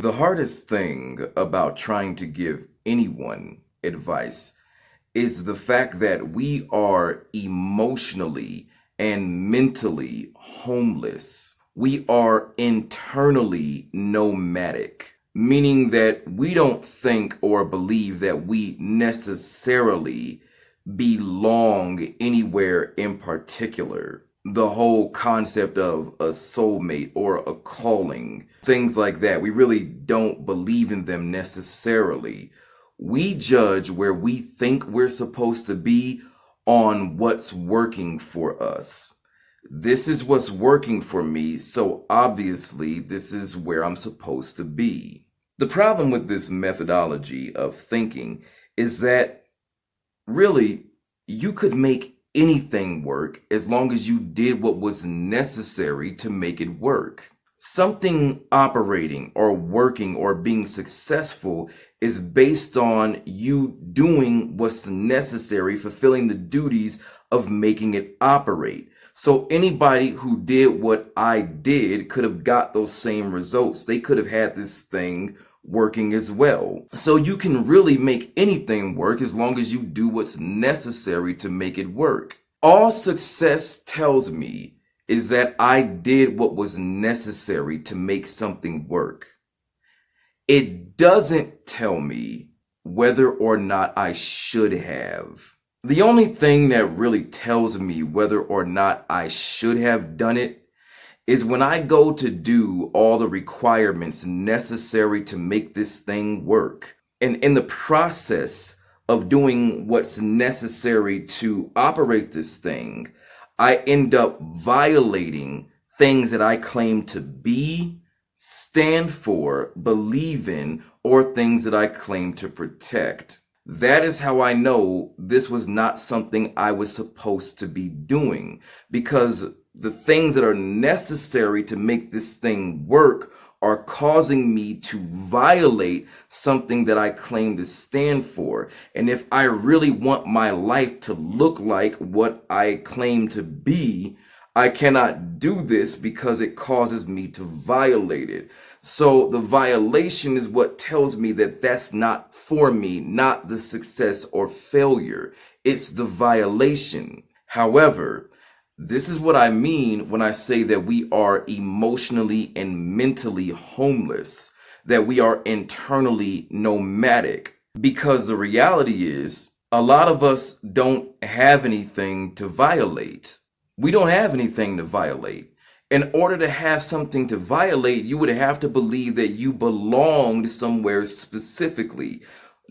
The hardest thing about trying to give anyone advice is the fact that we are emotionally and mentally homeless. We are internally nomadic, meaning that we don't think or believe that we necessarily belong anywhere in particular. The whole concept of a soulmate or a calling, things like that, we really don't believe in them necessarily. We judge where we think we're supposed to be on what's working for us. This is what's working for me, so obviously this is where I'm supposed to be. The problem with this methodology of thinking is that really, you could make anything work as long as you did what was necessary to make it work. Something operating or working or being successful is based on you doing what's necessary, fulfilling the duties of making it operate. So anybody who did what I did could have got those same results. They could have had this thing working as well. So you can really make anything work as long as you do what's necessary to make it work. All success tells me is that I did what was necessary to make something work. It doesn't tell me whether or not I should have. The only thing that really tells me whether or not I should have done it is when I go to do all the requirements necessary to make this thing work. And in the process of doing what's necessary to operate this thing, I end up violating things that I claim to be, stand for, believe in, or things that I claim to protect. That is how I know this was not something I was supposed to be doing, because the things that are necessary to make this thing work are causing me to violate something that I claim to stand for. And if I really want my life to look like what I claim to be, I cannot do this because it causes me to violate it. So the violation is what tells me that that's not for me, not the success or failure. It's the violation. However, this is what I mean when I say that we are emotionally and mentally homeless, that we are internally nomadic. Because the reality is, a lot of us don't have anything to violate. We don't have anything to violate. In order to have something to violate, you would have to believe that you belonged somewhere specifically.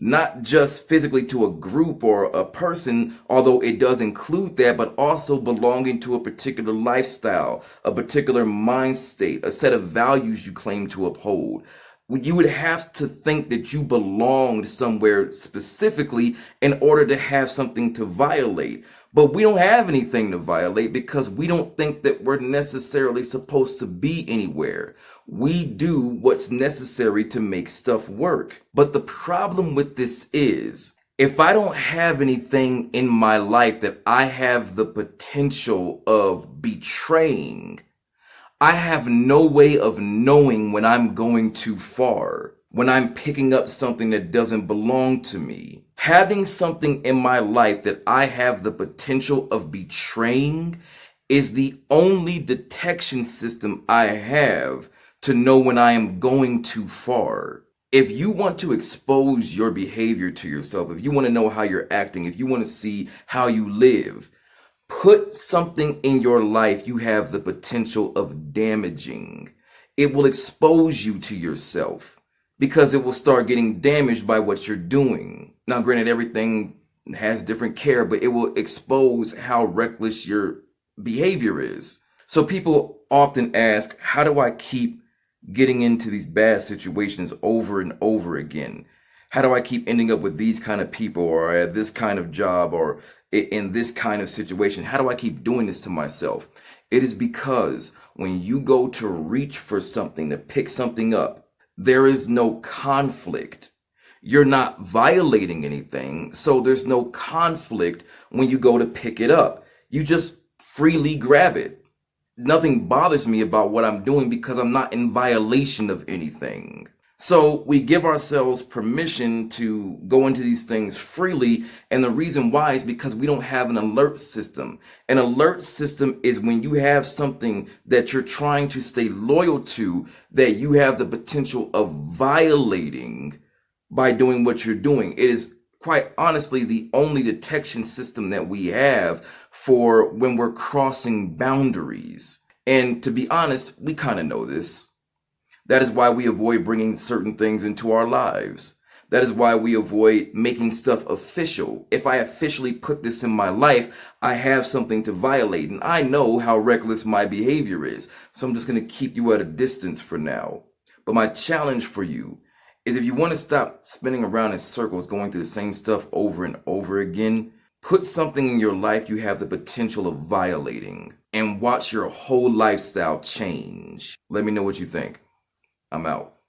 Not just physically to a group or a person, although it does include that, but also belonging to a particular lifestyle, a particular mind state, a set of values you claim to uphold. You would have to think that you belonged somewhere specifically in order to have something to violate. But we don't have anything to violate because we don't think that we're necessarily supposed to be anywhere. We do what's necessary to make stuff work. But the problem with this is, if I don't have anything in my life that I have the potential of betraying, I have no way of knowing when I'm going too far, when I'm picking up something that doesn't belong to me. Having something in my life that I have the potential of betraying is the only detection system I have to know when I am going too far. If you want to expose your behavior to yourself, if you want to know how you're acting, if you want to see how you live, put something in your life you have the potential of damaging. It will expose you to yourself because it will start getting damaged by what you're doing. Now, granted, everything has different care, but it will expose how reckless your behavior is. So people often ask, how do I keep getting into these bad situations over and over again? How do I keep ending up with these kind of people or at this kind of job or in this kind of situation? How do I keep doing this to myself? It is because when you go to reach for something, to pick something up, there is no conflict. You're not violating anything, so there's no conflict when you go to pick it up. You just freely grab it. Nothing bothers me about what I'm doing because I'm not in violation of anything. So we give ourselves permission to go into these things freely. And the reason why is because we don't have an alert system. An alert system is when you have something that you're trying to stay loyal to, that you have the potential of violating by doing what you're doing. It is quite honestly the only detection system that we have for when we're crossing boundaries. And to be honest, we kind of know this. That is why we avoid bringing certain things into our lives. That is why we avoid making stuff official. If I officially put this in my life, I have something to violate. And I know how reckless my behavior is. So I'm just going to keep you at a distance for now. But my challenge for you is, if you want to stop spinning around in circles, going through the same stuff over and over again, put something in your life you have the potential of violating and watch your whole lifestyle change. Let me know what you think. I'm out.